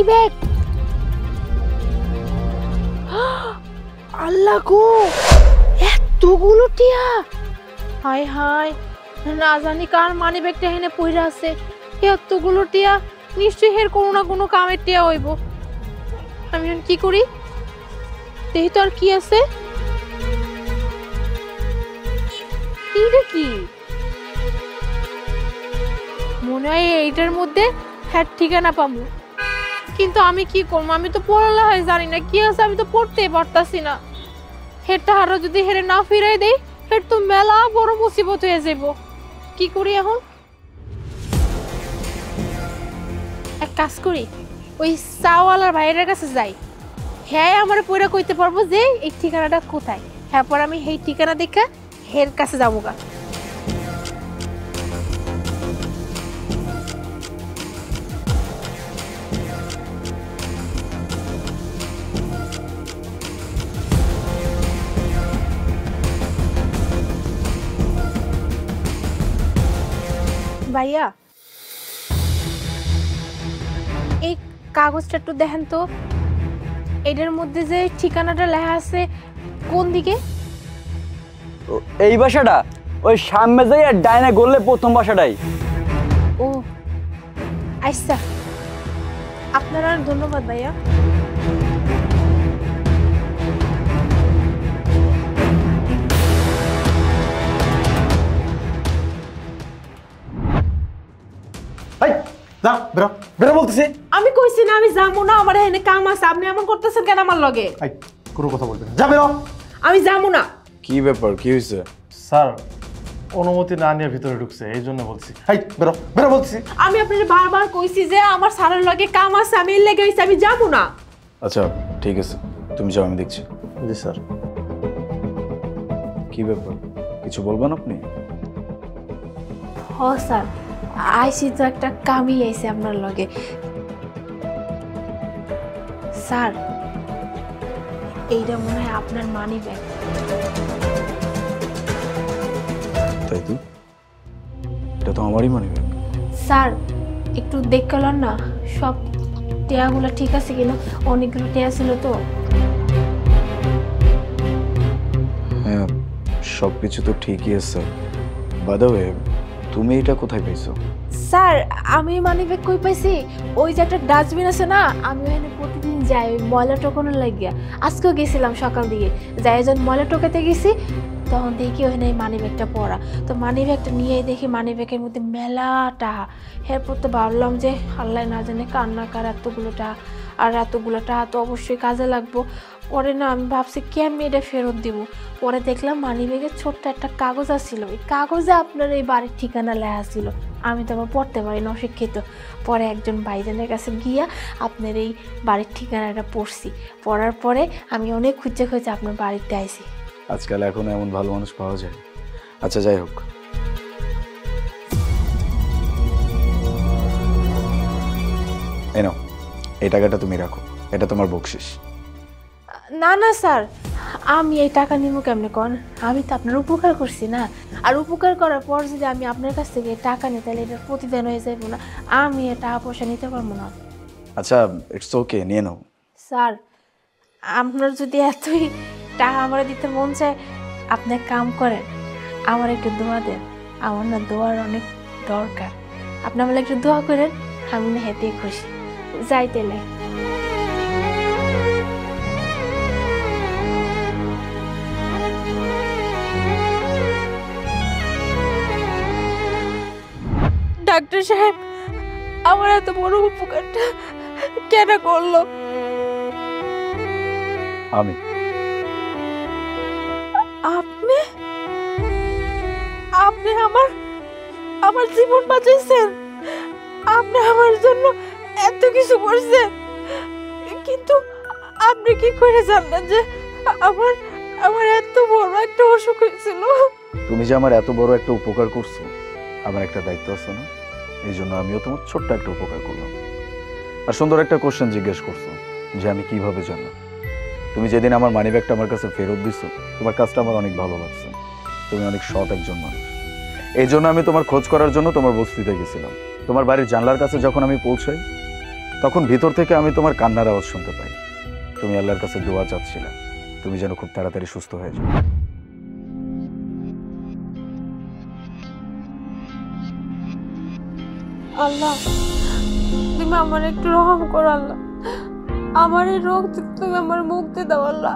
Money bag. আল্লাহ গো, এতগুলো টিয়া! হায় হায়, না জানি কার মানি ব্যাগটা এখানে পইরা আছে। এতগুলো টিয়া নিশ্চয়ই এর কোনো না কোনো কামের টিয়া হইব। আমি এখন কি করি? দেখি তো আর কি আছে। এইটা কি? মনে হয় এইটার মধ্যে হ্যাঁ ঠিকানা পাবো, কিন্তু আমি কি করবো? আমি তো পড়ালেখায় জানি না, কি আছে আমি তো পড়তেই পারতাছি না। হেডটা আরো যদি হেরে না ফিরাই দেই, হেড তো মেলা বড় মুসিবত হয়ে যাবো। কি করি এখন? এক কাজ করি, ওই চাওয়ালার ভাইয়ের কাছে যাই। হ্যাঁ আমার পয়রা কইতে পারবো যে এই ঠিকানাটা কোথায়। হ্যাঁ পর আমি সেই ঠিকানা দেখা হের কাছে যাবো গা। ভাইয়া, এই কাগজটা একটু দেখেন তো, এটার মধ্যে যে ঠিকানাটা লেখা আছে কোন দিকে? এই বাসাটা ওই সামনে যাই আর ডাইনে গড়লে প্রথম বাসাটাই। ও আচ্ছা, আপনার অনেক ধন্যবাদ ভাইয়া। আমি কইছি না আমি যাবো না, আমার এখানে কাম আছে। আপনি এমন করতেছেন কেন আমার লগে? কোনো কথা বলবেন না, যা বেরো। আমি যাবো না। কি ব্যাপার, কি হয়েছে? স্যার অনুমতি না নিয়ে ভিতরে ঢুকছে, এই জন্য বলছি। বেরো বেরো বলছি। আমি আপনাকে বারবার কইছি যে আমার স্যারের লগে কাম আছে, আমি এর লেগে হইছি, আমি যাবো না। আচ্ছা ঠিক আছে, তুমি যাও, আমি দেখছি। জি স্যার। কি ব্যাপার, কিছু বলবেন আপনি? হ স্যার, আইসি তো একটা কামই আইছে আপনার লগে। স্যার এইটা মনে হয় আপনার মানি ব্যাগ। তাই তো, এটা তো আমারই মানি ব্যাগ। স্যার একটু দেখে লন না, সব টেয়াগুলো ঠিক আছে কিনা? অনেকগুলো টেয়া ছিল তো। হ্যাঁ সব কিছু তো ঠিকই আছে। বাই দ্য ওয়ে, তুমি এটা কোথায় পাইছো? স্যার আমি মানি ব্যাগ কই পাইছি? ওই যে একটা ডাস্টবিন আছে না, আমি ওখানে প্রতিদিন যাই ওই ময়লা টোকানোর লাগিয়া। আজকেও গেছিলাম সকাল দিকে, যাই যখন ময়লা টোকাতে গেছি তখন দেখি ওখানে মানি ব্যাগটা পড়া। তো মানি ব্যাগটা নিয়ে দেখি মানি ব্যাগের মধ্যে মেলা টাকা। এরপর তো ভাবলাম যে আল্লাহ না জানে কান্না কার এতগুলো টাকা, আর এতগুলো টাকা তো অবশ্যই কাজে লাগবো। পরে না আমি ভাবছি কেমনি এটা ফেরত দিব। পরে দেখলাম মানি ব্যাগের ছোট্ট একটা কাগজ আসছিল, ওই কাগজে আপনার এই বাড়ির ঠিকানা লেখা ছিল। আমি তো আবার পড়তে পারি না, অশিক্ষিত। পরে একজন ভাইজানের কাছে গিয়া আপনার এই বাড়ির ঠিকানাটা পড়ছি। পড়ার পরে আমি অনেক খুঁজে খুঁজে আপনার বাড়িতে আইছি। আজকাল এখন এমন ভালো মানুষ পাওয়া যায়। আচ্ছা যাই হোক, এই নাও, এই টাকাটা তুমি রাখো, এটা তোমার বকশিস। না না স্যার, আমি এই টাকা নিব কেমনে কন? আমি তো আপনার উপকার করছি না। আর উপকার করার পর যদি আমি আপনার কাছ থেকে টাকা নিই তাহলে এটা প্রতিদান হয়ে যাইব না। আমি টাকা পয়সা নিতে পারবো না। আচ্ছা ইটস ওকে, নিয়ে নাও। স্যার আপনার যদি এতই টাকা আমার দিতে মন চায়, আপনি এক কাম করেন, আমার একটু দোয়া দেন। আমার না দোয়ার অনেক দরকার। আপনি আমার একটু দোয়া করেন, আমি না হেঁটে খুশি। যাই তেলে। ডাক্তার সাহেব আমার এত বড় উপকারটা কেন করলো? আমি। আপনি আপনি আমার আমার জীবন বাঁচাইছেন। আপনি আমার জন্য এত কিছু করছেন, কিন্তু আপনি কি করে জানলেন যে আমার আমার এত বড় একটা অসুখ হয়েছিল? তুমি যে আমার এত বড় একটা উপকার করছো, আমার একটা দায়িত্ব আছে না? এই জন্য আমিও তোমার ছোট্ট একটা উপকার করলাম। আর সুন্দর একটা কোশ্চেন জিজ্ঞেস করছো যে আমি কিভাবে জানলাম। তুমি যেদিন আমার মানি ব্যাগটা আমার কাছে ফেরত দিছো, তোমার কাজটা আমার অনেক ভালো লাগছে। তুমি অনেক সৎ একজন মানুষ। এই জন্য আমি তোমার খোঁজ করার জন্য তোমার বস্তিতে গেছিলাম। তোমার বাড়ির জানলার কাছে যখন আমি পৌঁছাই, তখন ভিতর থেকে আমি তোমার কান্নার আওয়াজ শুনতে পাই। তুমি আল্লাহর কাছে দোয়া চাচ্ছিলে তুমি যেন খুব তাড়াতাড়ি সুস্থ হয়ে যাও। আল্লাহ, তুমি আমার একটু রহম করো আল্লাহ। আমার এই রোগ থেকে তুমি আমার মুক্তি দাও আল্লাহ।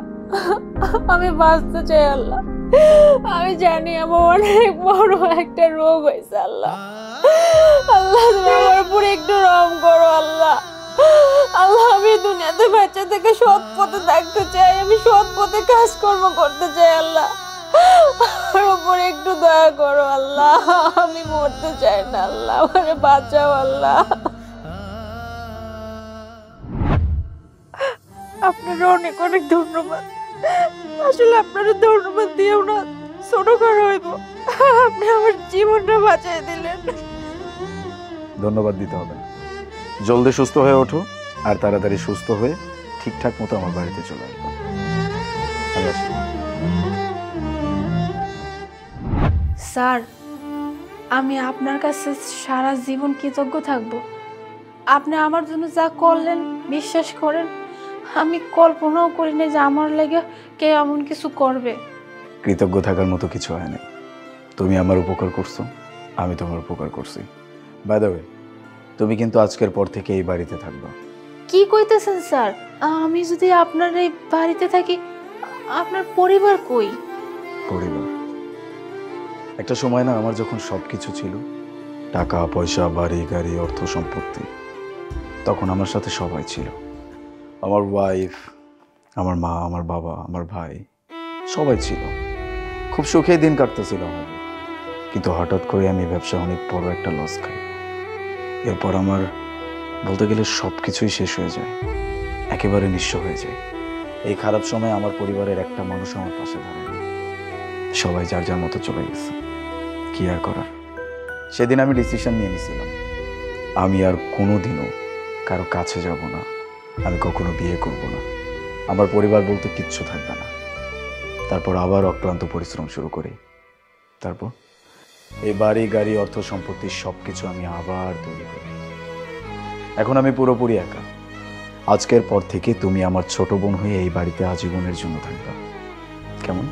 আমি বাঁচতে চাই আল্লাহ। আমি জানি আমার অনেক বড় একটা রোগ হয়েছে আল্লাহ। আল্লাহ, তুমি আমার উপরে একটু রহম করো আল্লাহ। আল্লাহ, আমি দুনিয়াতে বাচ্চা থেকে সৎ পথে থাকতে চাই, আমি সৎ পথে কাজকর্ম করতে চাই আল্লাহ। আমার উপরে একটু দয়া করো আল্লাহ। আমি মরতে চাই না আল্লাহ, আমারে বাঁচাও আল্লাহ। আপনার অনেক অনেক ধন্যবাদ। আসলে আপনার ধন্যবাদ দিয়েও না ছোট করা হইব। আপনি আমার জীবনটা বাঁচিয়ে দিলেন। ধন্যবাদ দিতে হবে না, জলদি সুস্থ হয়ে ওঠো আর তাড়াতাড়ি সুস্থ হয়ে ঠিকঠাক মতো আমার বাড়িতে চলে আসবো। আমি আসি। স্যার, আমি আপনার কাছে সারা জীবন কৃতজ্ঞ থাকব। আপনি আমার জন্য যা করলেন, বিশ্বাস করেন আমি কল্পনাও করি না যে আমার লেগে কে এমন কিছু করবে। কৃতজ্ঞ থাকার মতো কিছু হয় না। তুমি আমার উপকার করছো, আমি তোমার উপকার করছি। বাই দ্য ওয়ে, তুমি কিন্তু আজকের পর থেকে এই বাড়িতে থাকবা। কি কইতেছেন স্যার? আমি যদি আপনার এই বাড়িতে থাকি, আপনার পরিবার কই? পরিবার? একটা সময় না আমার যখন সব কিছু ছিল, টাকা পয়সা, বাড়ি গাড়ি, অর্থ সম্পত্তি, তখন আমার সাথে সবাই ছিল। আমার ওয়াইফ, আমার মা, আমার বাবা, আমার ভাই, সবাই ছিল। খুব সুখে দিন কাটতেছিল আমাদের। কিন্তু হঠাৎ করে আমি ব্যবসা অনেক বড় একটা লস খাই। এরপর আমার বলতে গেলে সব কিছুই শেষ হয়ে যায়, একেবারে নিঃস্ব হয়ে যায়। এই খারাপ সময় আমার পরিবারের একটা মানুষ আমার পাশে দাঁড়ায়। সবাই যার যার মতো চলে গেছে, কি আর করার। সেদিন আমি ডিসিশন নিয়ে নিয়েছিলাম, আমি আর কোনোদিনও কারো কাছে যাব না, আমি কখনো বিয়ে করব না, আমার পরিবার বলতে কিচ্ছু থাকবে না। তারপর আবার অক্লান্ত পরিশ্রম শুরু করি। তারপর এই বাড়ি গাড়ি, অর্থ সম্পত্তি সব কিছু আমি আবার তৈরি করি। এখন আমি পুরোপুরি একা। আজকের পর থেকে তুমি আমার ছোট বোন হয়ে এই বাড়িতে আজীবনের জন্য থাকবে। কেমন?